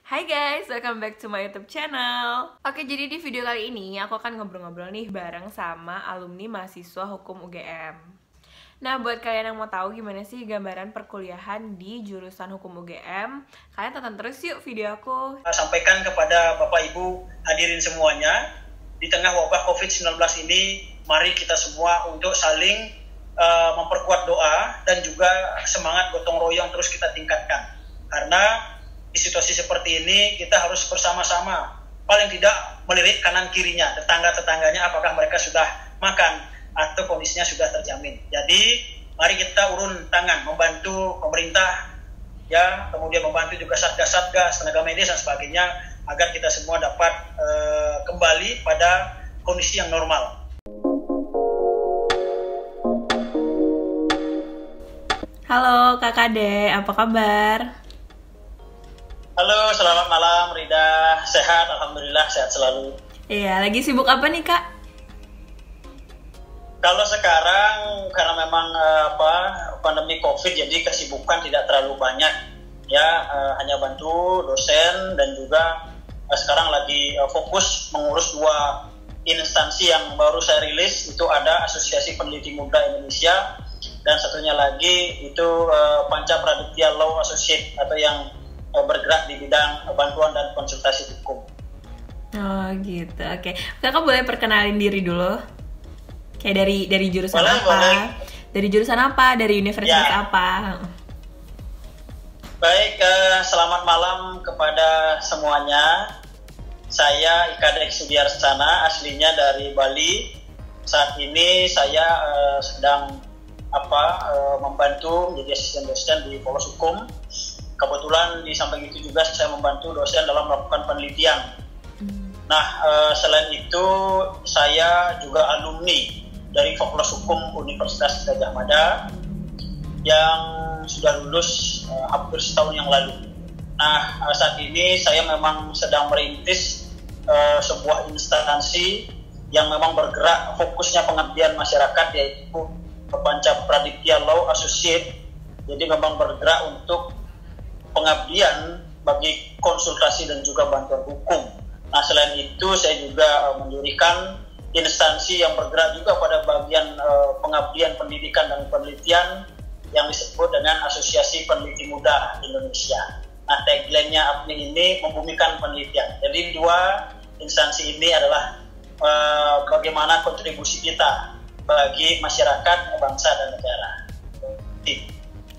Hai guys, welcome back to my YouTube channel. Oke, jadi di video kali ini aku akan ngobrol-ngobrol nih bareng sama alumni mahasiswa hukum UGM. Nah, buat kalian yang mau tahu gimana sih gambaran perkuliahan di jurusan hukum UGM, kalian tonton terus yuk video aku. Sampaikan kepada Bapak Ibu hadirin semuanya, di tengah wabah COVID-19 ini, mari kita semua untuk saling memperkuat doa dan juga semangat gotong royong terus kita tingkatkan. Karena di situasi seperti ini kita harus bersama-sama, paling tidak melirik kanan kirinya, tetangga-tetangganya apakah mereka sudah makan atau kondisinya sudah terjamin. Jadi mari kita urun tangan membantu pemerintah, ya, kemudian membantu juga satgas-satgas, tenaga medis dan sebagainya agar kita semua dapat kembali pada kondisi yang normal. Halo Kakak De, apa kabar? Halo, selamat malam Rida, sehat, alhamdulillah sehat selalu. Iya, lagi sibuk apa nih Kak? Kalau sekarang karena memang pandemi COVID, jadi kesibukan tidak terlalu banyak, ya, hanya bantu dosen dan juga sekarang lagi fokus mengurus dua instansi yang baru saya rilis, itu ada Asosiasi Peneliti Muda Indonesia dan satunya lagi itu Panca Praditya Law Associate atau yang bergerak di bidang bantuan dan konsultasi hukum. Oh gitu, oke. Kakak boleh perkenalin diri dulu? Kayak dari jurusan boleh, apa? Boleh. Dari jurusan apa? Dari universitas ya. apa? Baik, selamat malam kepada semuanya. Saya Ika Dek Sudiarsana, aslinya dari Bali. Saat ini saya sedang membantu menjadi asisten dosen di Fakultas Hukum. Kebetulan di samping itu juga saya membantu dosen dalam melakukan penelitian. Nah, selain itu saya juga alumni dari Fakultas Hukum Universitas Gadjah Mada yang sudah lulus hampir setahun yang lalu. Nah, saat ini saya memang sedang merintis sebuah instansi yang memang bergerak fokusnya pengabdian masyarakat, yaitu Panca Praditya Law Associate. Jadi memang bergerak untuk pengabdian bagi konsultasi dan juga bantuan hukum. Nah, selain itu saya juga mendirikan instansi yang bergerak juga pada bagian pengabdian pendidikan dan penelitian yang disebut dengan Asosiasi Peneliti Muda Indonesia. Nah, tagline-nya APMI ini membumikan penelitian. Jadi dua instansi ini adalah bagaimana kontribusi kita bagi masyarakat, bangsa, dan negara.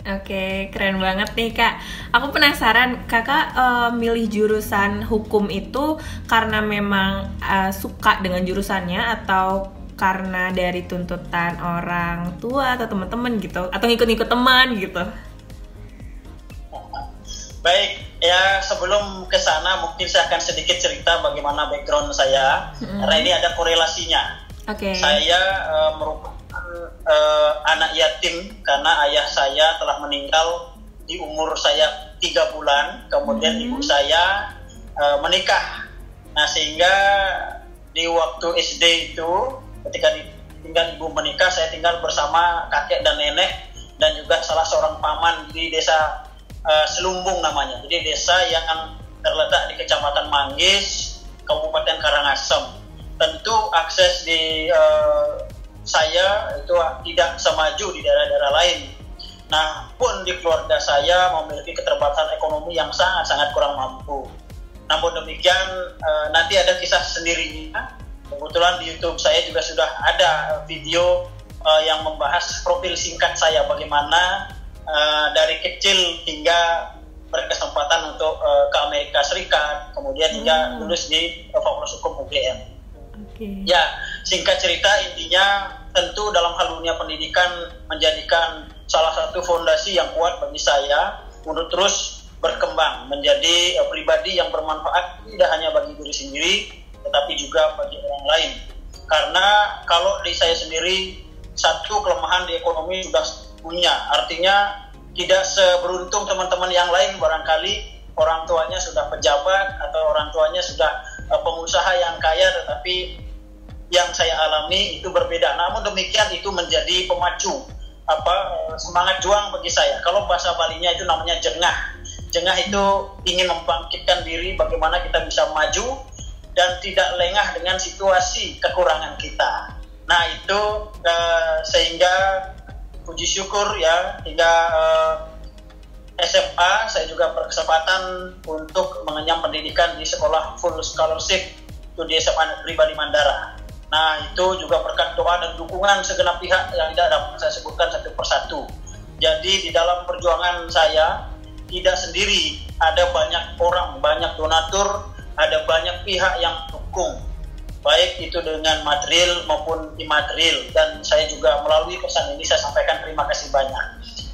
Oke, keren banget nih Kak. Aku penasaran, Kakak milih jurusan hukum itu karena memang suka dengan jurusannya atau karena dari tuntutan orang tua atau teman-teman gitu, atau ngikut-ngikut teman gitu? Baik, ya sebelum ke sana mungkin saya akan sedikit cerita bagaimana background saya, karena ini ada korelasinya. Okay. Saya merupakan anak yatim karena ayah saya telah meninggal di umur saya 3 bulan, kemudian ibu saya menikah. Nah, sehingga di waktu SD itu ketika ditinggal ibu menikah, saya tinggal bersama kakek dan nenek dan juga salah seorang paman di desa Selumbung namanya. Jadi desa yang terletak di Kecamatan Manggis, Kabupaten Karangasem. Tentu akses di saya itu tidak semaju di daerah-daerah lain. Nah, pun di keluarga saya memiliki keterbatasan ekonomi yang sangat-sangat kurang mampu. Namun demikian, nanti ada kisah sendirinya. Kebetulan di YouTube saya juga sudah ada video yang membahas profil singkat saya, bagaimana dari kecil hingga berkesempatan untuk ke Amerika Serikat, kemudian hingga lulus di Fakultas Hukum UGM. Okay. Ya, singkat cerita intinya tentu dalam hal dunia pendidikan menjadikan salah satu fondasi yang kuat bagi saya untuk terus berkembang menjadi pribadi yang bermanfaat tidak hanya bagi diri sendiri tetapi juga bagi orang lain. Karena kalau di saya sendiri satu kelemahan di ekonomi sudah punya, artinya tidak seberuntung teman-teman yang lain, barangkali orang tuanya sudah pejabat atau orang tuanya sudah pengusaha yang kaya, tetapi yang saya alami itu berbeda. Namun demikian itu menjadi pemacu semangat juang bagi saya. Kalau bahasa Balinya itu namanya jengah. Jengah itu ingin membangkitkan diri bagaimana kita bisa maju dan tidak lengah dengan situasi kekurangan kita. Nah itu sehingga puji syukur ya, hingga SMA saya juga berkesempatan untuk mengenyam pendidikan di sekolah full scholarship itu di SMA Negeri Bali Mandara. Nah itu juga berkat doa dan dukungan segenap pihak yang tidak dapat saya sebutkan satu persatu. Jadi di dalam perjuangan saya tidak sendiri, ada banyak orang, banyak donatur, ada banyak pihak yang dukung, baik itu dengan material maupun imaterial, dan saya juga melalui pesan ini saya sampaikan terima kasih banyak.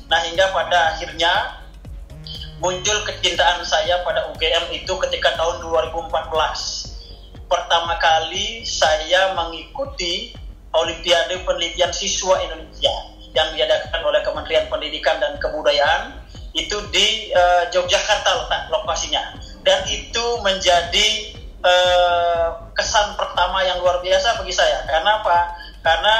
Nah hingga pada akhirnya muncul kecintaan saya pada UGM itu ketika tahun 2014. Pertama kali saya mengikuti Olimpiade Penelitian Siswa Indonesia yang diadakan oleh Kementerian Pendidikan dan Kebudayaan, itu di Yogyakarta letak lokasinya, dan itu menjadi kesan pertama yang luar biasa bagi saya. Karena apa? Karena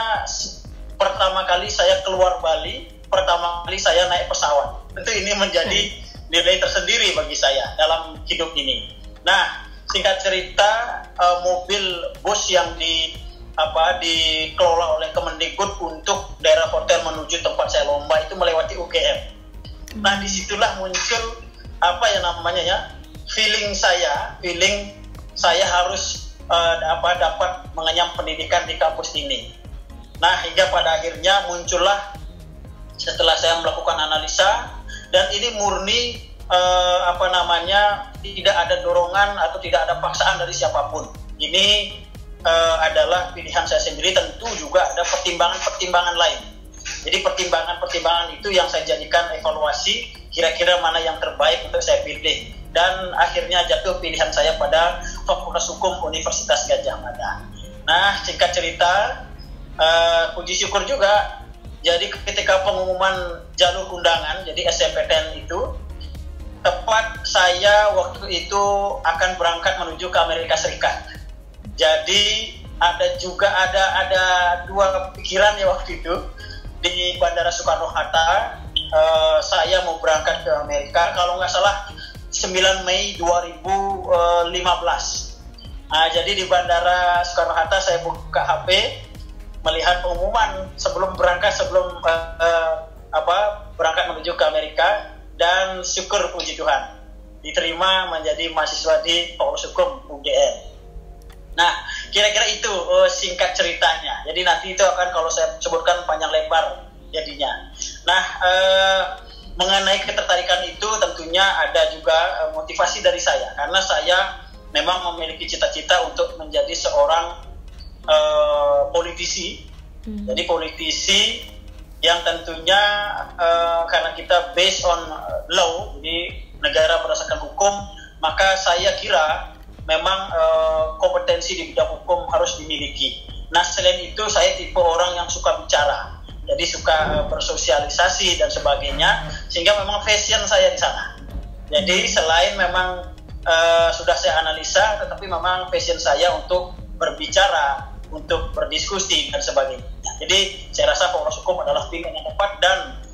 pertama kali saya keluar Bali, pertama kali saya naik pesawat. Tentu ini menjadi nilai tersendiri bagi saya dalam hidup ini. Nah, singkat cerita, mobil bus yang dikelola oleh Kemendikbud untuk daerah hotel menuju tempat saya lomba itu melewati UGM. Nah, disitulah muncul feeling saya harus dapat mengenyam pendidikan di kampus ini. Nah, hingga pada akhirnya muncullah setelah saya melakukan analisa, dan ini murni tidak ada dorongan atau tidak ada paksaan dari siapapun. Ini adalah pilihan saya sendiri, tentu juga ada pertimbangan-pertimbangan lain. Jadi pertimbangan-pertimbangan itu yang saya jadikan evaluasi, kira-kira mana yang terbaik untuk saya pilih. Dan akhirnya jatuh pilihan saya pada Fakultas Hukum Universitas Gadjah Mada. Nah, singkat cerita, puji syukur juga, jadi ketika pengumuman jalur undangan, jadi SNMPTN itu, tepat saya waktu itu akan berangkat menuju ke Amerika Serikat. Jadi ada dua pikiran ya waktu itu. Di Bandara Soekarno-Hatta, saya mau berangkat ke Amerika, kalau nggak salah 9 Mei 2015. Nah, jadi di Bandara Soekarno-Hatta saya buka HP, melihat pengumuman sebelum berangkat menuju ke Amerika, dan syukur puji Tuhan diterima menjadi mahasiswa di Fakultas Hukum UGM. Nah, kira-kira itu singkat ceritanya. Jadi nanti itu akan kalau saya sebutkan panjang lebar jadinya. Nah, mengenai ketertarikan itu tentunya ada juga motivasi dari saya, karena saya memang memiliki cita-cita untuk menjadi seorang politisi. Jadi politisi yang tentunya karena kita based on law, jadi negara berdasarkan hukum, maka saya kira memang kompetensi di bidang hukum harus dimiliki. Nah, selain itu saya tipe orang yang suka bicara, jadi suka bersosialisasi dan sebagainya, sehingga memang passion saya di sana. Jadi selain memang sudah saya analisa, tetapi memang passion saya untuk berbicara, untuk berdiskusi dan sebagainya. Jadi saya rasa Fakultas Hukum adalah pilihan yang tepat, dan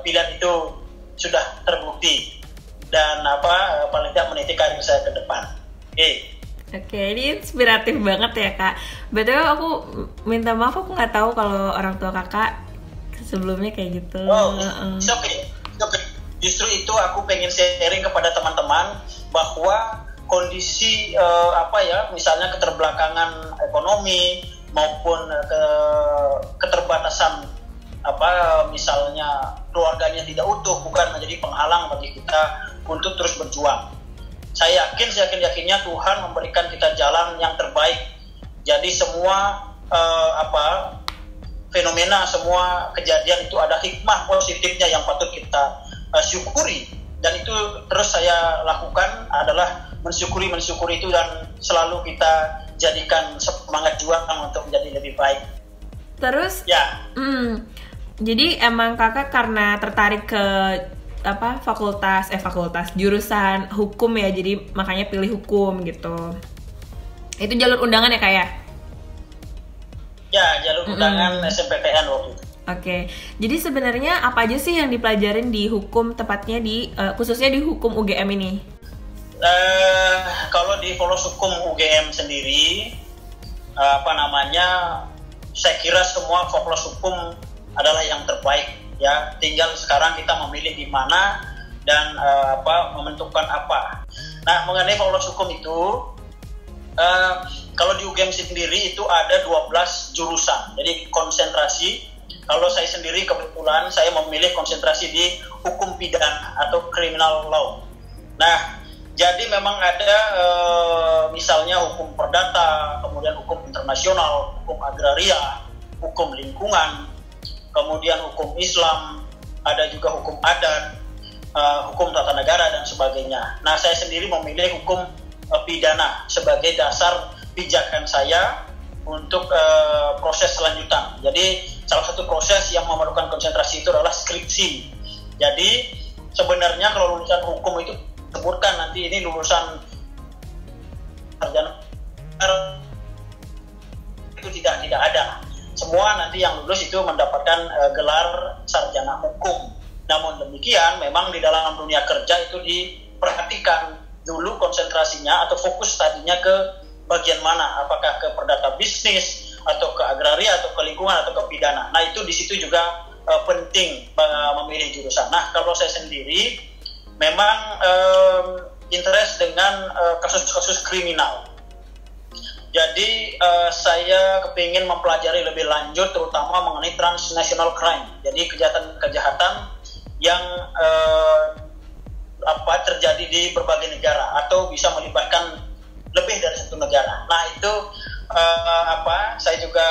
pilihan itu sudah terbukti dan paling tidak meniti karir saya ke depan. Oke, ini inspiratif banget ya Kak. Betul, aku minta maaf, aku nggak tahu kalau orang tua Kakak sebelumnya kayak gitu. It's okay. Justru itu aku pengen sharing kepada teman-teman bahwa kondisi misalnya keterbelakangan ekonomi maupun keterbatasan misalnya keluarganya tidak utuh bukan menjadi penghalang bagi kita untuk terus berjuang. Saya yakinnya Tuhan memberikan kita jalan yang terbaik. Jadi semua fenomena, semua kejadian itu ada hikmah positifnya yang patut kita syukuri. Dan itu terus saya lakukan adalah mensyukuri itu, dan selalu kita jadikan semangat juang untuk menjadi lebih baik. Terus ya. Jadi emang Kakak karena tertarik ke fakultas jurusan hukum ya, jadi makanya pilih hukum gitu. Itu jalur undangan ya Kak ya? Ya, jalur undangan SNMPTN waktu itu. Oke, jadi sebenarnya apa aja sih yang dipelajarin di hukum, tepatnya di khususnya di hukum UGM ini? Kalau di Fakultas Hukum UGM sendiri, saya kira semua fakultas hukum adalah yang terbaik ya. Tinggal sekarang kita memilih di mana dan menentukan apa. Nah, mengenai fakultas hukum itu, kalau di UGM sendiri itu ada 12 jurusan. Jadi konsentrasi. Kalau saya sendiri kebetulan saya memilih konsentrasi di hukum pidana atau criminal law. Nah, jadi memang ada misalnya hukum perdata, kemudian hukum internasional, hukum agraria, hukum lingkungan, kemudian hukum Islam, ada juga hukum adat, hukum tata negara dan sebagainya. Nah, saya sendiri memilih hukum pidana sebagai dasar pijakan saya untuk proses selanjutan. Jadi salah satu proses yang memerlukan konsentrasi itu adalah skripsi. Jadi sebenarnya kalau lulusan hukum itu sebutkan nanti ini lulusan sarjana itu tidak ada. Semua nanti yang lulus itu mendapatkan gelar sarjana hukum. Namun demikian memang di dalam dunia kerja itu diperhatikan dulu konsentrasinya atau fokus tadinya ke bagian mana, apakah ke perdata bisnis atau ke agraria atau ke lingkungan atau ke pidana. Nah, itu di situ juga penting memilih jurusan. Nah, kalau saya sendiri memang interest dengan kasus-kasus kriminal. Jadi saya kepingin mempelajari lebih lanjut terutama mengenai transnational crime. Jadi kejahatan yang terjadi di berbagai negara atau bisa melibatkan lebih dari satu negara. Nah, itu saya juga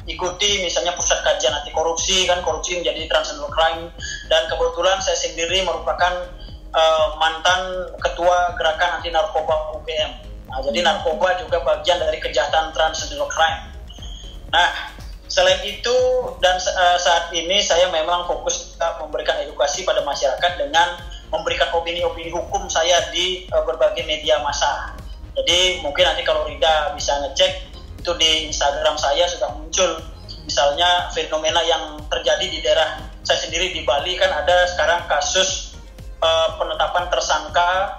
ikuti misalnya pusat kajian anti korupsi, kan korupsi menjadi transnational crime, dan kebetulan saya sendiri merupakan mantan ketua gerakan anti narkoba UGM. Nah, jadi narkoba juga bagian dari kejahatan transnational crime. Nah, selain itu dan saat ini saya memang fokus memberikan edukasi pada masyarakat dengan memberikan opini-opini hukum saya di berbagai media massa. Jadi mungkin nanti kalau Rida bisa ngecek itu di Instagram saya sudah muncul misalnya fenomena yang terjadi di daerah saya sendiri di Bali, kan ada sekarang kasus penetapan tersangka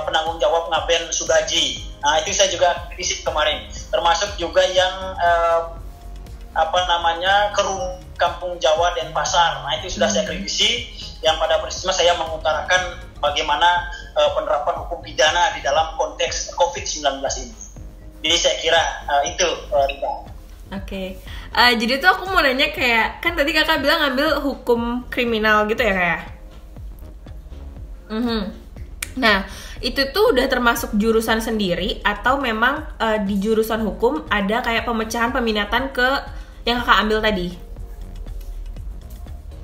penanggung jawab Ngaben Subaji. Nah, itu saya juga kritik kemarin, termasuk juga yang Kampung Jawa Denpasar. Nah, itu sudah saya kritisi, yang pada prinsipnya saya mengutarakan bagaimana penerapan hukum pidana di dalam konteks COVID-19 ini. Jadi saya kira itu Rita. Oke. Jadi tuh aku mau nanya kayak, kan tadi kakak bilang ngambil hukum kriminal gitu ya kayak? Nah, itu tuh udah termasuk jurusan sendiri atau memang di jurusan hukum ada kayak pemecahan peminatan ke yang kakak ambil tadi?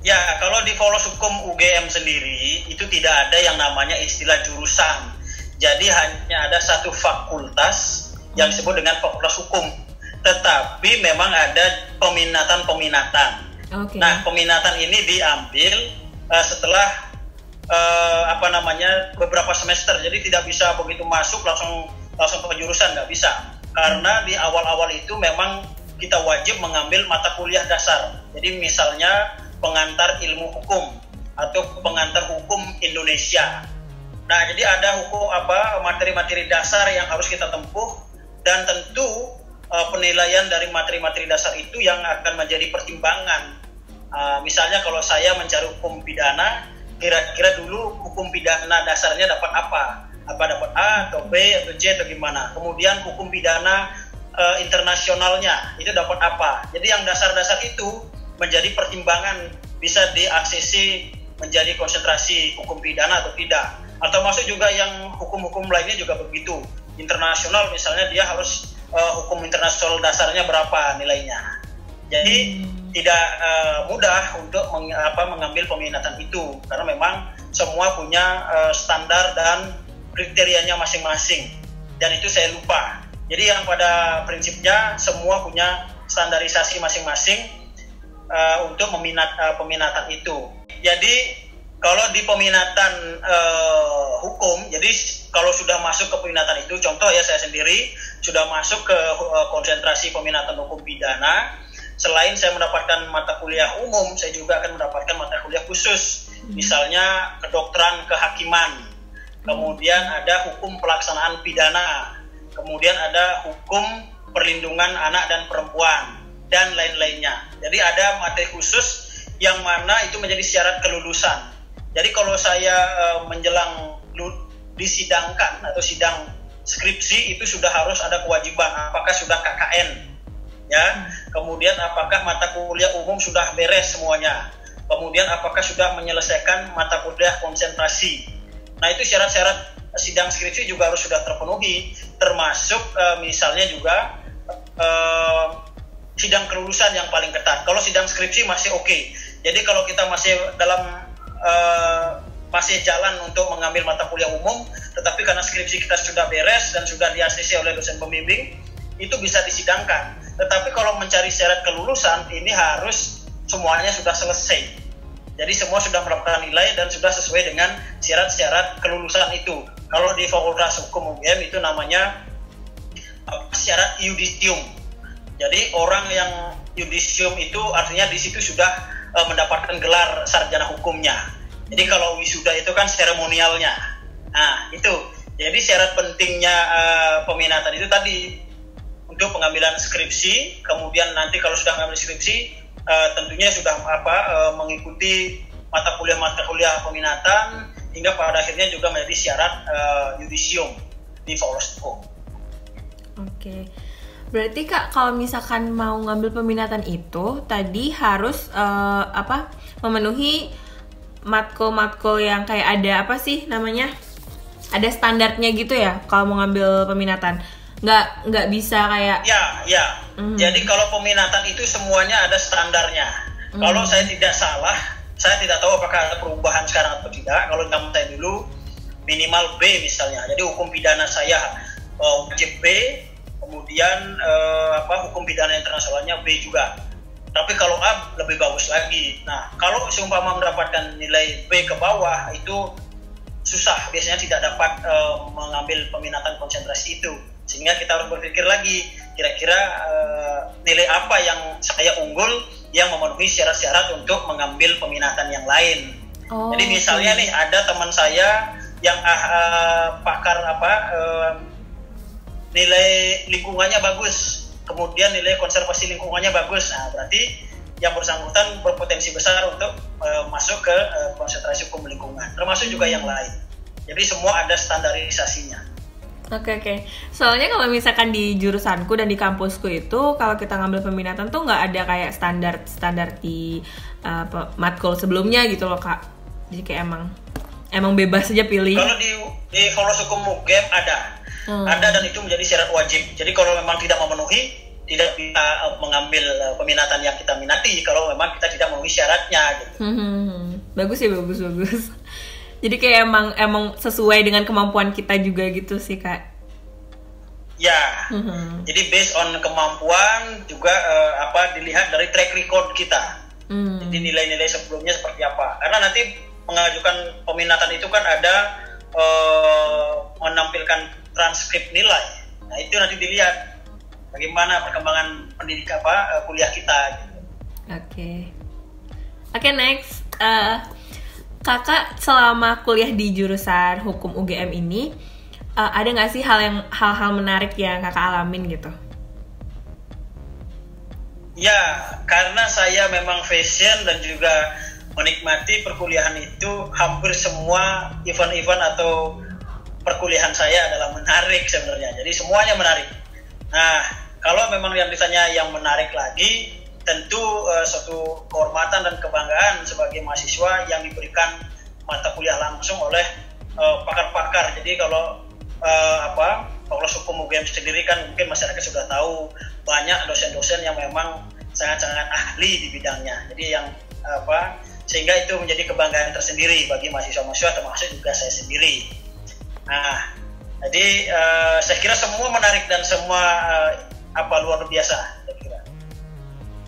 Ya, kalau di Fakultas Hukum UGM sendiri itu tidak ada yang namanya istilah jurusan. Jadi hanya ada satu fakultas yang disebut dengan Fakultas Hukum. Tetapi memang ada peminatan-peminatan. Okay. Nah, peminatan ini diambil setelah beberapa semester. Jadi tidak bisa begitu masuk langsung ke jurusan, nggak bisa. Karena di awal-awal itu memang kita wajib mengambil mata kuliah dasar. Jadi misalnya pengantar ilmu hukum atau pengantar hukum Indonesia. Nah, jadi ada materi-materi dasar yang harus kita tempuh, dan tentu penilaian dari materi-materi dasar itu yang akan menjadi pertimbangan. Misalnya kalau saya mencari hukum pidana, kira-kira dulu hukum pidana dasarnya dapat apa? Apa dapat A atau B atau C atau gimana? Kemudian hukum pidana internasionalnya itu dapat apa? Jadi yang dasar-dasar itu menjadi pertimbangan bisa diaksesi menjadi konsentrasi hukum pidana atau tidak. Atau masuk juga yang hukum-hukum lainnya juga begitu. Internasional misalnya dia harus hukum internasional dasarnya berapa nilainya. Jadi tidak mudah untuk mengambil peminatan itu, karena memang semua punya standar dan kriterianya masing-masing, dan itu saya lupa. Jadi yang pada prinsipnya semua punya standarisasi masing-masing untuk peminatan itu. Jadi kalau di peminatan hukum, jadi kalau sudah masuk ke peminatan itu, contoh ya saya sendiri sudah masuk ke konsentrasi peminatan hukum pidana. selain saya mendapatkan mata kuliah umum, saya juga akan mendapatkan mata kuliah khusus. Misalnya kedokteran kehakiman, kemudian ada hukum pelaksanaan pidana, kemudian ada hukum perlindungan anak dan perempuan, dan lain-lainnya. Jadi ada materi khusus yang mana itu menjadi syarat kelulusan. Jadi kalau saya menjelang disidangkan atau sidang skripsi itu sudah harus ada kewajiban, apakah sudah KKN, ya, kemudian apakah mata kuliah umum sudah beres semuanya, kemudian apakah sudah menyelesaikan mata kuliah konsentrasi. Nah itu syarat-syarat sidang skripsi juga harus sudah terpenuhi, termasuk misalnya juga sidang kelulusan yang paling ketat. Kalau sidang skripsi masih oke. Jadi kalau kita masih dalam masih jalan untuk mengambil mata kuliah umum, tetapi karena skripsi kita sudah beres dan sudah di-ACC oleh dosen pembimbing, itu bisa disidangkan. Tetapi kalau mencari syarat kelulusan, ini harus semuanya sudah selesai. Jadi semua sudah mendapatkan nilai dan sudah sesuai dengan syarat-syarat kelulusan itu. Kalau di Fakultas Hukum UGM itu namanya syarat yudisium. Jadi orang yang yudisium itu artinya di situ sudah mendapatkan gelar sarjana hukumnya. Jadi kalau wisuda itu kan seremonialnya. Nah itu. Jadi syarat pentingnya peminatan itu tadi untuk pengambilan skripsi. Kemudian nanti kalau sudah mengambil skripsi, tentunya sudah mengikuti mata kuliah peminatan hingga pada akhirnya juga menjadi syarat yudisium di Fakultas Hukum. Oke. Berarti Kak, kalau misalkan mau ngambil peminatan itu tadi harus memenuhi matkul-matkul yang kayak ada apa sih namanya? Ada standarnya gitu ya kalau mau ngambil peminatan. Nggak bisa kayak ya. Jadi kalau peminatan itu semuanya ada standarnya. Kalau saya tidak salah, saya tidak tahu apakah ada perubahan sekarang atau tidak. Kalau zaman saya dulu minimal B misalnya. Jadi hukum pidana saya wajib B, kemudian hukum pidana internasionalnya B juga. Tapi kalau A lebih bagus lagi. Nah, kalau seumpama mendapatkan nilai B ke bawah itu susah, biasanya tidak dapat mengambil peminatan konsentrasi itu. Sehingga kita harus berpikir lagi, kira-kira nilai apa yang saya unggul yang memenuhi syarat-syarat untuk mengambil peminatan yang lain. Jadi misalnya nih ada teman saya yang pakar nilai lingkungannya bagus, kemudian nilai konservasi lingkungannya bagus. Nah, berarti yang bersangkutan berpotensi besar untuk masuk ke konsentrasi hukum lingkungan, termasuk juga yang lain. Jadi semua ada standarisasinya. Oke. Soalnya kalau misalkan di jurusanku dan di kampusku itu kalau kita ngambil peminatan tuh nggak ada kayak standar di matkul sebelumnya gitu loh Kak. Jadi kayak emang bebas saja pilih. Kalau di Fakultas Hukum UGM ada dan itu menjadi syarat wajib. Jadi kalau memang tidak memenuhi, tidak bisa mengambil peminatan yang kita minati kalau memang kita tidak memenuhi syaratnya gitu. Bagus ya, bagus. Jadi kayak emang sesuai dengan kemampuan kita juga gitu sih Kak. Ya. Jadi based on kemampuan juga dilihat dari track record kita. Jadi nilai-nilai sebelumnya seperti apa. Karena nanti mengajukan peminatan itu kan ada menampilkan transkrip nilai. Nah, itu nanti dilihat bagaimana perkembangan pendidikan kuliah kita gitu. Oke, next. Kakak selama kuliah di jurusan hukum UGM ini ada nggak sih hal-hal menarik yang kakak alamin gitu? Ya, karena saya memang fashion dan juga menikmati perkuliahan itu, hampir semua event-event atau perkuliahan saya adalah menarik sebenarnya. Jadi semuanya menarik. Nah, kalau memang yang ditanya yang menarik lagi, tentu suatu kehormatan dan kebanggaan sebagai mahasiswa yang diberikan mata kuliah langsung oleh pakar-pakar. Jadi kalau Fakultas Hukum UGM sendiri kan mungkin masyarakat sudah tahu banyak dosen-dosen yang memang sangat-sangat ahli di bidangnya. Jadi yang sehingga itu menjadi kebanggaan tersendiri bagi mahasiswa-mahasiswa termasuk juga saya sendiri. Nah, jadi saya kira semua menarik dan semua luar biasa.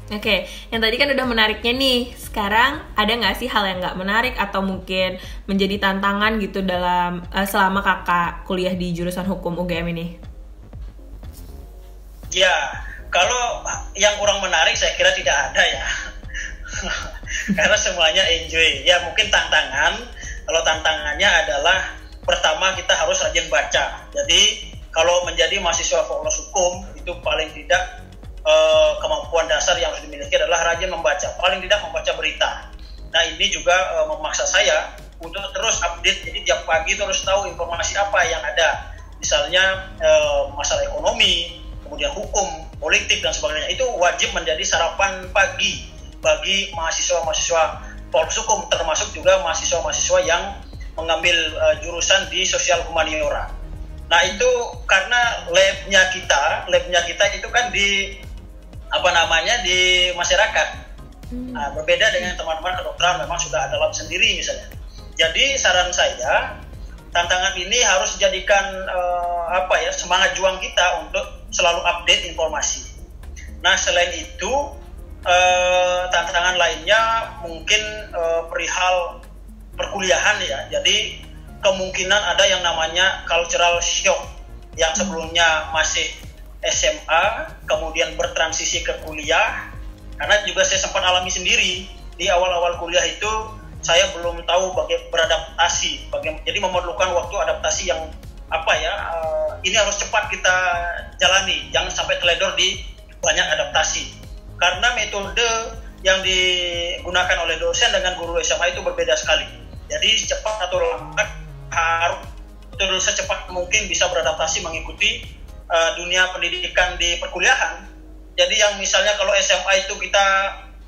Oke, yang tadi kan udah menariknya nih. Sekarang ada nggak sih hal yang nggak menarik atau mungkin menjadi tantangan gitu dalam selama kakak kuliah di jurusan hukum UGM ini? Ya, Kalau yang kurang menarik saya kira tidak ada ya. Karena semuanya enjoy. Ya mungkin tantangan, kalau tantangannya adalah pertama kita harus rajin baca. Jadi kalau menjadi mahasiswa fakultas hukum itu paling tidak kemampuan dasar yang harus dimiliki adalah rajin membaca. Paling tidak membaca berita. Nah ini juga memaksa saya untuk terus update. Jadi tiap pagi terus tahu informasi apa yang ada. Misalnya masalah ekonomi, kemudian hukum, politik dan sebagainya. Itu wajib menjadi sarapan pagi bagi mahasiswa-mahasiswa fakultas hukum, termasuk juga mahasiswa-mahasiswa yang mengambil jurusan di sosial humaniora. Nah itu karena labnya kita itu kan di di masyarakat. Nah, berbeda dengan teman-teman kedokteran memang sudah ada lab sendiri misalnya. Jadi saran saya, tantangan ini harus dijadikan semangat juang kita untuk selalu update informasi. Nah selain itu tantangan lainnya mungkin perihal perkuliahan ya. Jadi kemungkinan ada yang namanya cultural shock yang sebelumnya masih SMA kemudian bertransisi ke kuliah. Karena juga saya sempat alami sendiri di awal-awal kuliah itu saya belum tahu beradaptasi. Jadi memerlukan waktu adaptasi yang ini harus cepat kita jalani, jangan sampai teledor di banyak adaptasi. Karena metode yang digunakan oleh dosen dengan guru SMA itu berbeda sekali. Jadi cepat atau lambat harus betul secepat mungkin bisa beradaptasi mengikuti dunia pendidikan di perkuliahan. Jadi yang misalnya kalau SMA itu kita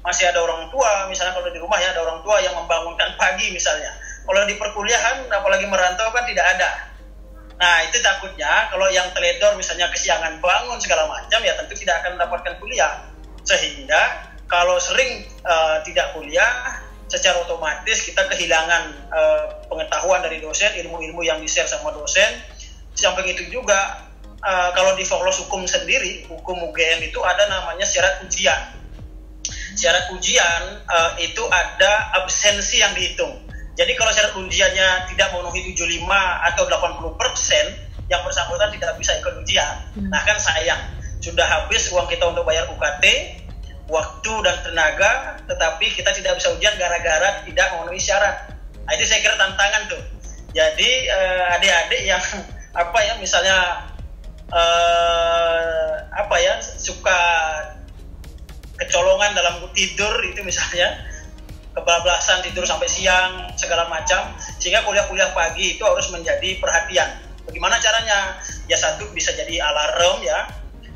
masih ada orang tua, misalnya kalau di rumah ya ada orang tua yang membangunkan pagi misalnya. Kalau di perkuliahan apalagi merantau kan tidak ada. Nah itu takutnya kalau yang teledor misalnya kesiangan bangun segala macam ya tentu tidak akan mendapatkan kuliah. Sehingga kalau sering tidak kuliah secara otomatis kita kehilangan pengetahuan dari dosen, ilmu-ilmu yang di-share sama dosen. Sampai itu juga kalau di fakultas hukum sendiri, hukum UGM itu ada namanya syarat ujian. Syarat ujian itu ada absensi yang dihitung. Jadi kalau syarat ujiannya tidak memenuhi 75 atau 80%, yang bersangkutan tidak bisa ikut ujian. Nah kan sayang, sudah habis uang kita untuk bayar UKT, waktu dan tenaga, tetapi kita tidak bisa ujian gara-gara tidak memenuhi syarat. Nah itu saya kira tantangan tuh. Jadi adik-adik yang misalnya suka kecolongan dalam tidur itu misalnya, kebablasan tidur sampai siang segala macam, sehingga kuliah-kuliah pagi itu harus menjadi perhatian. Bagaimana caranya? Ya satu bisa jadi alarm ya,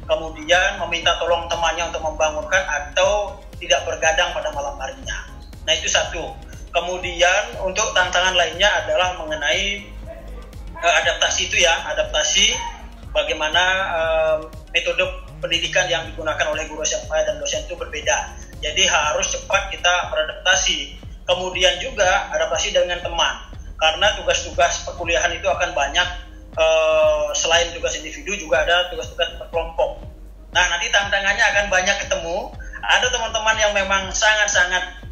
kemudian meminta tolong temannya untuk membangunkan atau tidak bergadang pada malam harinya. Nah itu satu. Kemudian untuk tantangan lainnya adalah mengenai adaptasi itu ya, adaptasi bagaimana metode pendidikan yang digunakan oleh guru SMA dan dosen itu berbeda. Jadi harus cepat kita beradaptasi. Kemudian juga adaptasi dengan teman. Karena tugas-tugas perkuliahan itu akan banyak, selain tugas individu juga ada tugas-tugas berkelompok. Nah nanti tantangannya akan banyak ketemu. Ada teman-teman yang memang sangat-sangat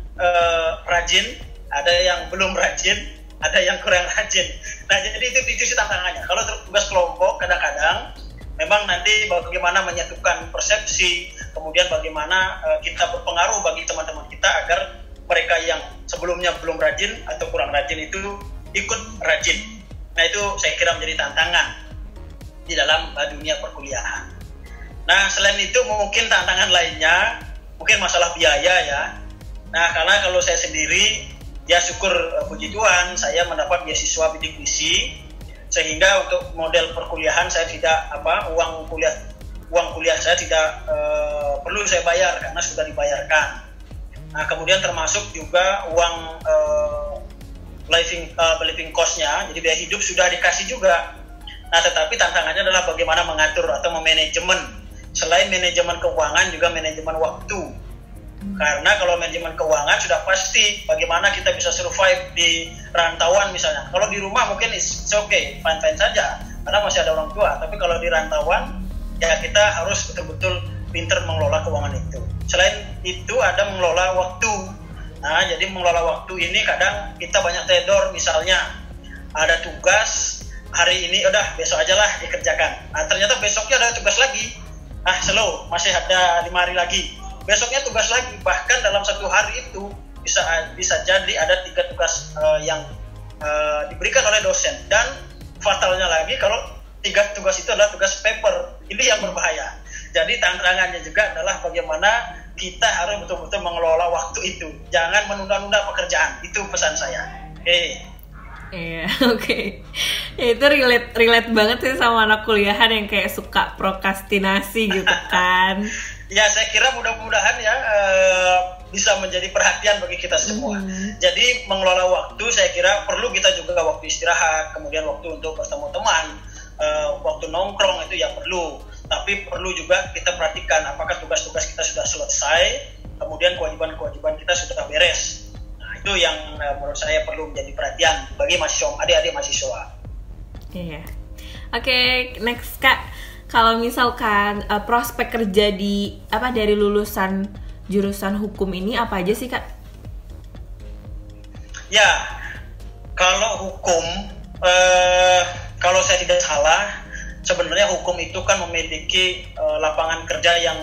rajin, ada yang belum rajin, ada yang kurang rajin. Nah jadi itu tantangannya. Kalau tugas kelompok kadang-kadang memang nanti bagaimana menyatukan persepsi, kemudian bagaimana kita berpengaruh bagi teman-teman kita agar mereka yang sebelumnya belum rajin atau kurang rajin itu ikut rajin. Nah itu saya kira menjadi tantangan di dalam dunia perkuliahan. Nah selain itu mungkin tantangan lainnya, mungkin masalah biaya ya. Nah karena kalau saya sendiri, ya syukur puji Tuhan saya mendapat beasiswa bidik misi, sehingga untuk model perkuliahan saya tidak uang kuliah saya tidak perlu saya bayar karena sudah dibayarkan. Nah kemudian termasuk juga uang living cost-nya, jadi biaya hidup sudah dikasih juga. Nah tetapi tantangannya adalah bagaimana mengatur atau memanajemen, selain manajemen keuangan juga manajemen waktu. Karena kalau manajemen keuangan sudah pasti bagaimana kita bisa survive di rantauan misalnya. Kalau di rumah mungkin it's okay, fine-fine saja karena masih ada orang tua. Tapi kalau di rantauan ya kita harus betul-betul pintar mengelola keuangan itu. Selain itu ada mengelola waktu. Nah jadi mengelola waktu ini kadang kita banyak teledor, misalnya ada tugas hari ini udah besok aja lah dikerjakan. Nah ternyata besoknya ada tugas lagi. slow, masih ada 5 hari lagi, besoknya tugas lagi. Bahkan dalam 1 hari itu bisa jadi ada 3 tugas yang diberikan oleh dosen. Dan fatalnya lagi kalau 3 tugas itu adalah tugas paper, ini yang berbahaya. Jadi tantangannya juga adalah bagaimana kita harus betul-betul mengelola waktu itu, jangan menunda-nunda pekerjaan. Itu pesan saya. Iya, oke. Ya, itu relate banget sih sama anak kuliahan yang kayak suka prokrastinasi gitu kan. Ya, saya kira mudah-mudahan ya bisa menjadi perhatian bagi kita semua. Jadi mengelola waktu, saya kira perlu kita juga waktu istirahat, kemudian waktu untuk bertemu teman, waktu nongkrong itu ya perlu. Tapi perlu juga kita perhatikan apakah tugas-tugas kita sudah selesai, kemudian kewajiban-kewajiban kita sudah beres. Itu yang menurut saya perlu menjadi perhatian bagi mahasiswa, adik-adik mahasiswa. Iya. Oke, next Kak. Kalau misalkan prospek kerja dari lulusan jurusan hukum ini apa aja sih Kak? Ya, kalau hukum, kalau saya tidak salah, sebenarnya hukum itu kan memiliki lapangan kerja yang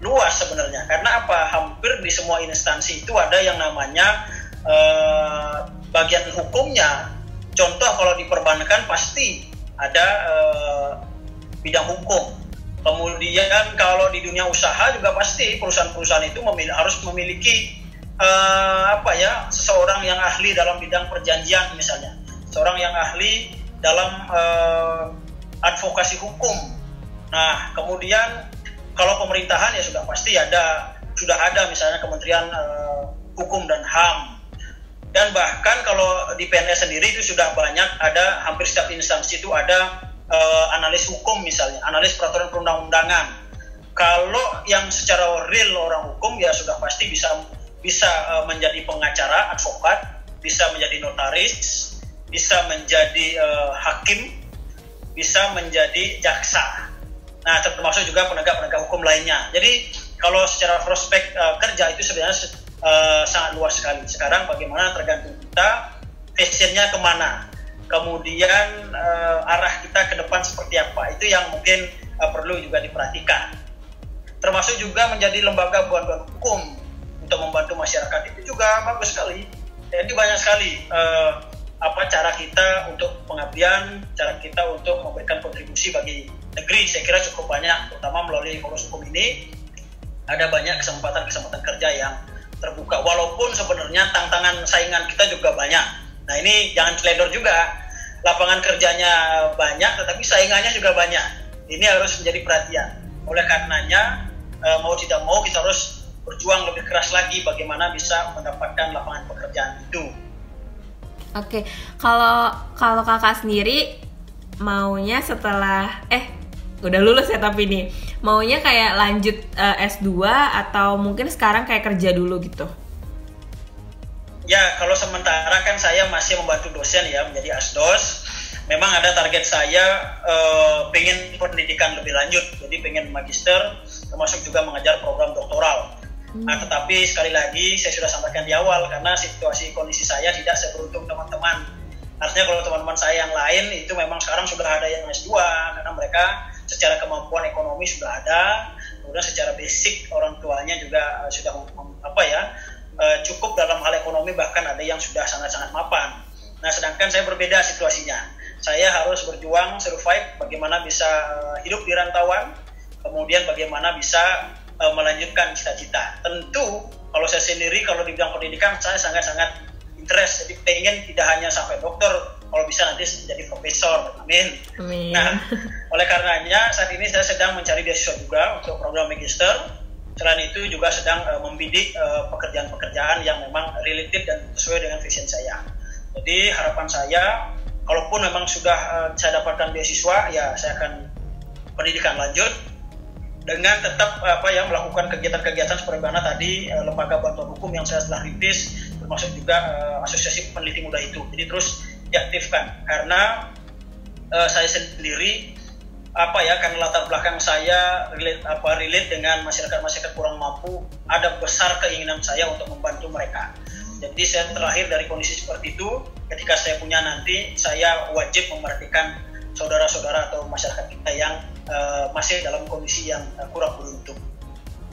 luas sebenarnya. Karena apa? Hampir di semua instansi itu ada yang namanya bagian hukumnya. Contoh kalau di perbankan pasti ada bidang hukum. Kemudian kalau di dunia usaha juga pasti perusahaan-perusahaan itu harus memiliki seseorang yang ahli dalam bidang perjanjian misalnya, seorang yang ahli dalam advokasi hukum. Nah, kemudian kalau pemerintahan ya sudah pasti sudah ada misalnya Kementerian Hukum dan HAM. Dan bahkan kalau di PNS sendiri itu sudah banyak, ada hampir setiap instansi itu ada analis hukum misalnya, analis peraturan perundang-undangan. Kalau yang secara real orang hukum ya sudah pasti bisa menjadi pengacara, advokat, bisa menjadi notaris, bisa menjadi hakim, bisa menjadi jaksa. Nah, termasuk juga penegak-penegak hukum lainnya. Jadi kalau secara prospek kerja itu sebenarnya sangat luas sekali. Sekarang bagaimana tergantung kita, passionnya kemana, kemudian arah kita ke depan seperti apa. Itu yang mungkin perlu juga diperhatikan. Termasuk juga menjadi lembaga bantuan hukum untuk membantu masyarakat, itu juga bagus sekali. Jadi banyak sekali cara kita untuk pengabdian, cara kita untuk memberikan kontribusi bagi negeri. Saya kira cukup banyak, terutama melalui Fokus Hukum ini ada banyak kesempatan-kesempatan kerja yang terbuka, walaupun sebenarnya tantangan saingan kita juga banyak. Nah, ini jangan teledor juga, lapangan kerjanya banyak tetapi saingannya juga banyak. Ini harus menjadi perhatian. Oleh karenanya mau tidak mau kita harus berjuang lebih keras lagi bagaimana bisa mendapatkan lapangan pekerjaan itu. Oke, kalau kakak sendiri maunya setelah udah lulus ya, tapi nih maunya kayak lanjut S2 atau mungkin sekarang kayak kerja dulu gitu? Ya, kalau sementara kan saya masih membantu dosen ya, menjadi asdos. Memang ada target saya pengen pendidikan lebih lanjut, jadi pengen magister, termasuk juga mengajar program doktoral. Nah, tetapi sekali lagi saya sudah sampaikan di awal, karena situasi kondisi saya tidak seberuntung teman-teman. Artinya kalau teman-teman saya yang lain itu memang sekarang sudah ada yang S2, karena mereka secara kemampuan ekonomi sudah ada, kemudian secara basic orang tuanya juga sudah cukup dalam hal ekonomi, bahkan ada yang sudah sangat-sangat mapan. Nah, sedangkan saya berbeda situasinya. Saya harus berjuang, survive, bagaimana bisa hidup di rantauan, kemudian bagaimana bisa melanjutkan cita-cita. Tentu kalau saya sendiri, kalau di bidang pendidikan saya sangat-sangat interest, jadi pengen tidak hanya sampai dokter, kalau bisa nanti jadi profesor, amin. Nah, oleh karenanya saat ini saya sedang mencari beasiswa juga untuk program magister. Selain itu juga sedang membidik pekerjaan-pekerjaan yang memang related dan sesuai dengan vision saya. Jadi harapan saya, kalaupun memang sudah saya dapatkan beasiswa, ya saya akan pendidikan lanjut dengan tetap melakukan kegiatan-kegiatan seperti mana tadi lembaga bantuan hukum yang saya telah rintis, termasuk juga asosiasi peneliti muda itu. Jadi terus diaktifkan, karena saya sendiri karena latar belakang saya relate dengan masyarakat kurang mampu, ada besar keinginan saya untuk membantu mereka. Jadi saya terlahir dari kondisi seperti itu. Ketika saya punya nanti, saya wajib memperhatikan saudara-saudara atau masyarakat kita yang masih dalam kondisi yang kurang beruntung.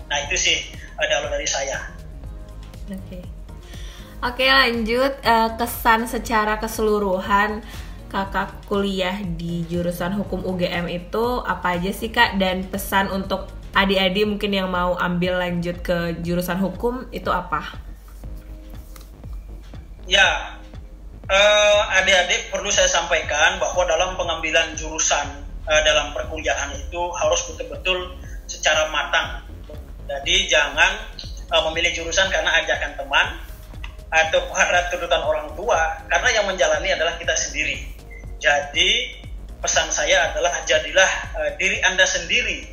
Nah itu sih kalau dari saya. Oke, lanjut. Kesan secara keseluruhan kakak kuliah di jurusan hukum UGM itu apa aja sih Kak? Dan pesan untuk adik-adik mungkin yang mau ambil lanjut ke jurusan hukum itu apa? Ya, adik-adik perlu saya sampaikan bahwa dalam pengambilan jurusan dalam perkuliahan itu harus betul-betul secara matang. Jadi jangan memilih jurusan karena ajakan teman atau karena tuntutan orang tua, karena yang menjalani adalah kita sendiri. Jadi pesan saya adalah jadilah diri Anda sendiri,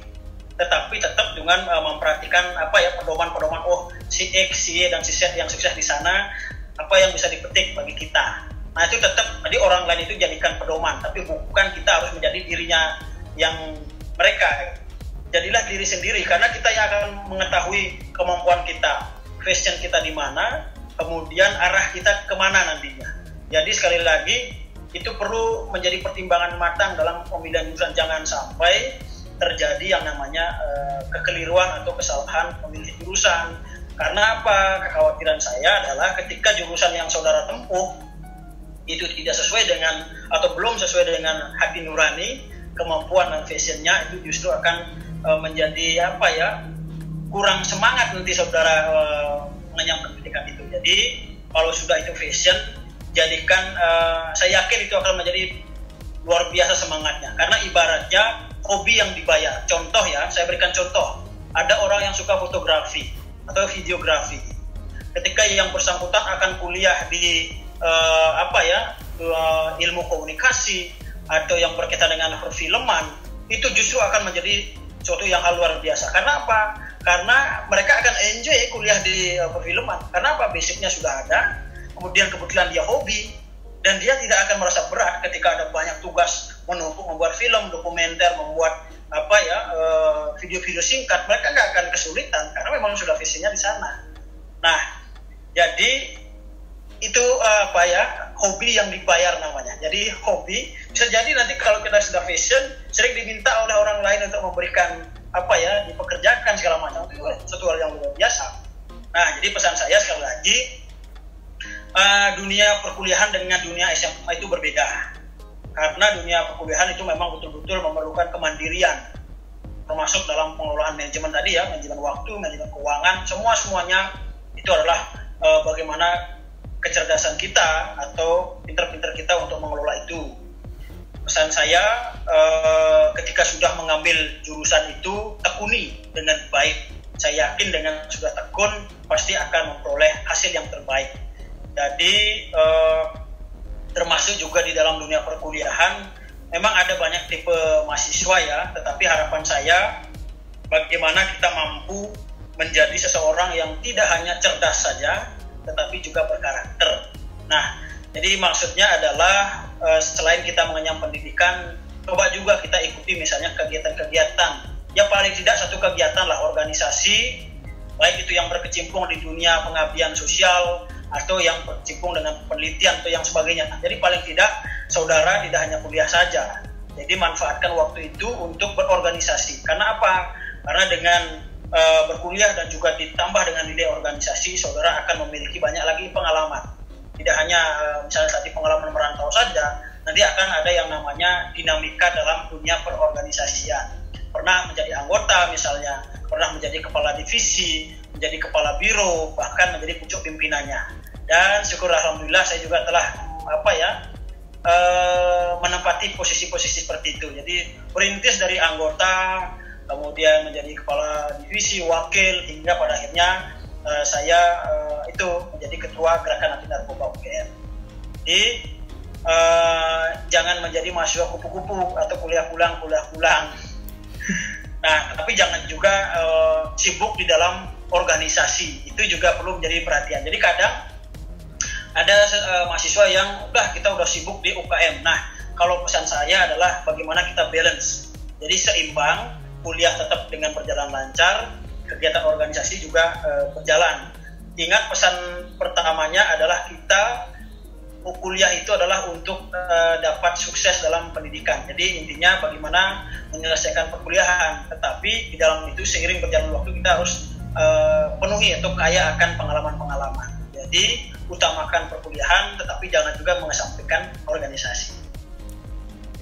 tetapi tetap dengan memperhatikan pedoman-pedoman si X, si Y dan si Z yang sukses di sana, apa yang bisa dipetik bagi kita. Nah itu tetap, jadi orang lain itu jadikan pedoman, tapi bukan kita harus menjadi dirinya yang mereka. Jadilah diri sendiri, karena kita yang akan mengetahui kemampuan kita, passion kita di mana, kemudian arah kita kemana nantinya. Jadi sekali lagi, itu perlu menjadi pertimbangan matang dalam pemilihan jurusan. Jangan sampai terjadi yang namanya kekeliruan atau kesalahan memilih jurusan. Karena apa? Kekhawatiran saya adalah ketika jurusan yang saudara tempuh itu tidak sesuai dengan atau belum sesuai dengan hati nurani, kemampuan dan fashionnya, itu justru akan menjadi kurang semangat nanti saudara mengenyam pendidikan itu. Jadi kalau sudah itu fashion, jadikan saya yakin itu akan menjadi luar biasa semangatnya. Karena ibaratnya hobi yang dibayar. Contoh ya, saya berikan contoh. Ada orang yang suka fotografi atau videografi. Ketika yang bersangkutan akan kuliah di ilmu komunikasi atau yang berkaitan dengan perfilman, itu justru akan menjadi suatu yang hal luar biasa. Karena apa? Karena mereka akan enjoy kuliah di perfilman. Karena apa? Basicnya sudah ada, kemudian kebetulan dia hobi, dan dia tidak akan merasa berat ketika ada banyak tugas menumpuk membuat film, dokumenter, membuat video-video singkat. Mereka nggak akan kesulitan karena memang sudah visinya di sana. Nah, jadi itu hobi yang dibayar namanya. Jadi hobi bisa jadi nanti kalau kita sudah fashion sering diminta oleh orang lain untuk memberikan dipekerjakan segala macam. Itu satu hal yang luar biasa. Nah, jadi pesan saya sekali lagi, dunia perkuliahan dengan dunia SMA itu berbeda. Karena dunia perkuliahan itu memang betul-betul memerlukan kemandirian, termasuk dalam pengelolaan manajemen tadi ya, manajemen waktu, manajemen keuangan, semuanya itu adalah bagaimana kecerdasan kita atau pinter-pinter kita untuk mengelola itu. Pesan saya, ketika sudah mengambil jurusan itu, tekuni dengan baik. Saya yakin dengan sudah tekun pasti akan memperoleh hasil yang terbaik. Jadi termasuk juga di dalam dunia perkuliahan memang ada banyak tipe mahasiswa ya, tetapi harapan saya bagaimana kita mampu menjadi seseorang yang tidak hanya cerdas saja tetapi juga berkarakter. Nah, jadi maksudnya adalah selain kita mengenyam pendidikan, coba juga kita ikuti misalnya kegiatan-kegiatan, ya paling tidak satu kegiatan lah organisasi, baik itu yang berkecimpung di dunia pengabdian sosial atau yang berkecimpung dengan penelitian atau yang sebagainya. Jadi paling tidak saudara tidak hanya kuliah saja. Jadi manfaatkan waktu itu untuk berorganisasi. Karena apa? Karena dengan berkuliah dan juga ditambah dengan nilai organisasi, saudara akan memiliki banyak lagi pengalaman. Tidak hanya misalnya tadi pengalaman merantau saja, nanti akan ada yang namanya dinamika dalam dunia perorganisasian. Pernah menjadi anggota misalnya, pernah menjadi kepala divisi, menjadi kepala biro, bahkan menjadi pucuk pimpinannya. Dan syukur alhamdulillah saya juga telah menempati posisi-posisi seperti itu. Jadi perintis dari anggota, kemudian menjadi kepala divisi, wakil, hingga pada akhirnya saya itu menjadi ketua Gerakan Anti Narkoba UGM. Jadi jangan menjadi mahasiswa kupu-kupu atau kuliah pulang. Nah, tapi jangan juga sibuk di dalam organisasi. Itu juga perlu menjadi perhatian. Jadi kadang ada mahasiswa yang kita udah sibuk di UKM. Nah, kalau pesan saya adalah bagaimana kita balance. Jadi seimbang, kuliah tetap dengan berjalan lancar, kegiatan organisasi juga berjalan. Ingat pesan pertamanya adalah kita kuliah itu adalah untuk dapat sukses dalam pendidikan. Jadi intinya bagaimana menyelesaikan perkuliahan, tetapi di dalam itu seiring berjalan waktu kita harus penuhi atau kaya akan pengalaman-pengalaman. Jadi utamakan perkuliahan, tetapi jangan juga mengesampingkan organisasi.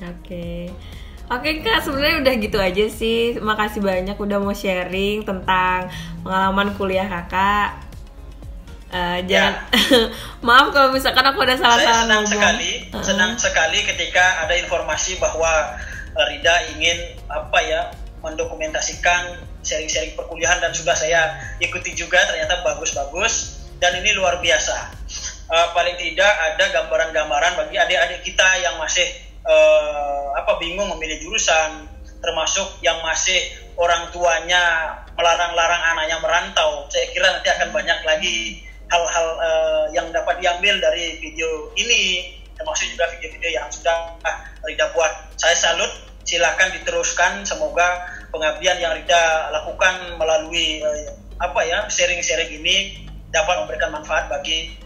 Oke Kak, sebenarnya udah gitu aja sih. Makasih banyak udah mau sharing tentang pengalaman kuliah Kakak. Jangan maaf kalau misalkan aku ada salah-salah ngomong. Senang sekali ketika ada informasi bahwa Rida ingin mendokumentasikan sharing-sharing perkuliahan, dan sudah saya ikuti juga, ternyata bagus-bagus dan ini luar biasa. Paling tidak ada gambaran-gambaran bagi adik-adik kita yang masih bingung memilih jurusan, termasuk yang masih orang tuanya melarang-larang anaknya merantau. Saya kira nanti akan banyak lagi hal-hal yang dapat diambil dari video ini, termasuk juga video-video yang sudah Rida buat. Saya salut, silakan diteruskan. Semoga pengabdian yang Rida lakukan melalui sharing-sharing ini dapat memberikan manfaat bagi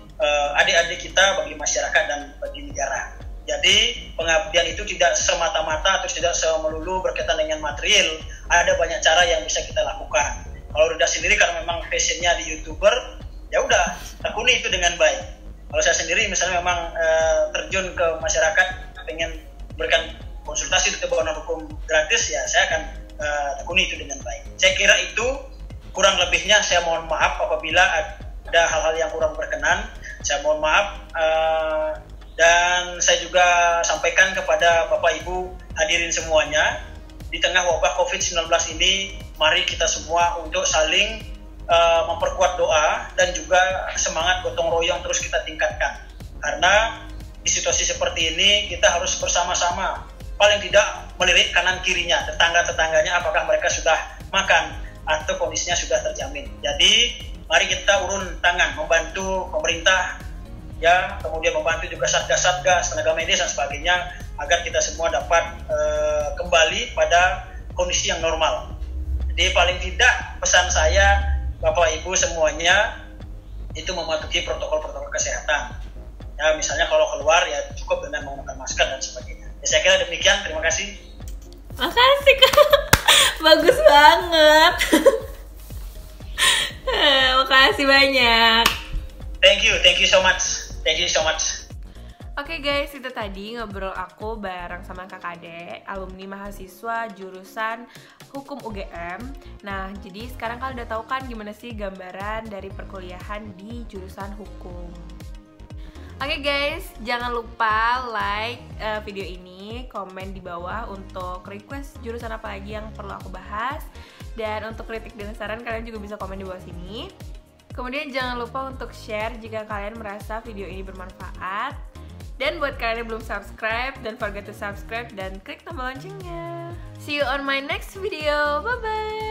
adik-adik kita, bagi masyarakat dan bagi negara. Jadi pengabdian itu tidak semata-mata atau tidak melulu berkaitan dengan material. Ada banyak cara yang bisa kita lakukan. Kalau Rida sendiri karena memang passionnya di YouTuber, ya udah tekuni itu dengan baik. Kalau saya sendiri misalnya memang terjun ke masyarakat, pengen berikan konsultasi untuk kebawahan hukum gratis, ya saya akan tekuni itu dengan baik. Saya kira itu kurang lebihnya. Saya mohon maaf apabila ada hal-hal yang kurang berkenan. Saya mohon maaf. Dan saya juga sampaikan kepada Bapak Ibu hadirin semuanya, di tengah wabah COVID-19 ini, mari kita semua untuk saling memperkuat doa dan juga semangat gotong royong terus kita tingkatkan. Karena di situasi seperti ini kita harus bersama-sama, paling tidak melirik kanan kirinya, tetangga-tetangganya apakah mereka sudah makan atau kondisinya sudah terjamin. Jadi mari kita urun tangan membantu pemerintah, ya, kemudian membantu juga satgas-satgas, tenaga medis dan sebagainya, agar kita semua dapat kembali pada kondisi yang normal. Jadi paling tidak pesan saya, Bapak Ibu semuanya, itu mematuhi protokol-protokol kesehatan. Ya, misalnya kalau keluar ya cukup dengan menggunakan masker dan sebagainya. Ya, saya kira demikian, terima kasih. Makasih Kak, bagus banget. Makasih banyak. Thank you so much. Thank you so much. Oke guys, itu tadi ngobrol aku bareng sama Kak Ade, alumni mahasiswa jurusan Hukum UGM. Nah, jadi sekarang kalian udah tahu kan gimana sih gambaran dari perkuliahan di jurusan hukum. Oke guys, jangan lupa like video ini, komen di bawah untuk request jurusan apa lagi yang perlu aku bahas, dan untuk kritik dan saran kalian juga bisa komen di bawah sini. Kemudian jangan lupa untuk share jika kalian merasa video ini bermanfaat. Dan buat kalian yang belum subscribe, don't forget to subscribe dan klik tombol loncengnya. See you on my next video. Bye bye.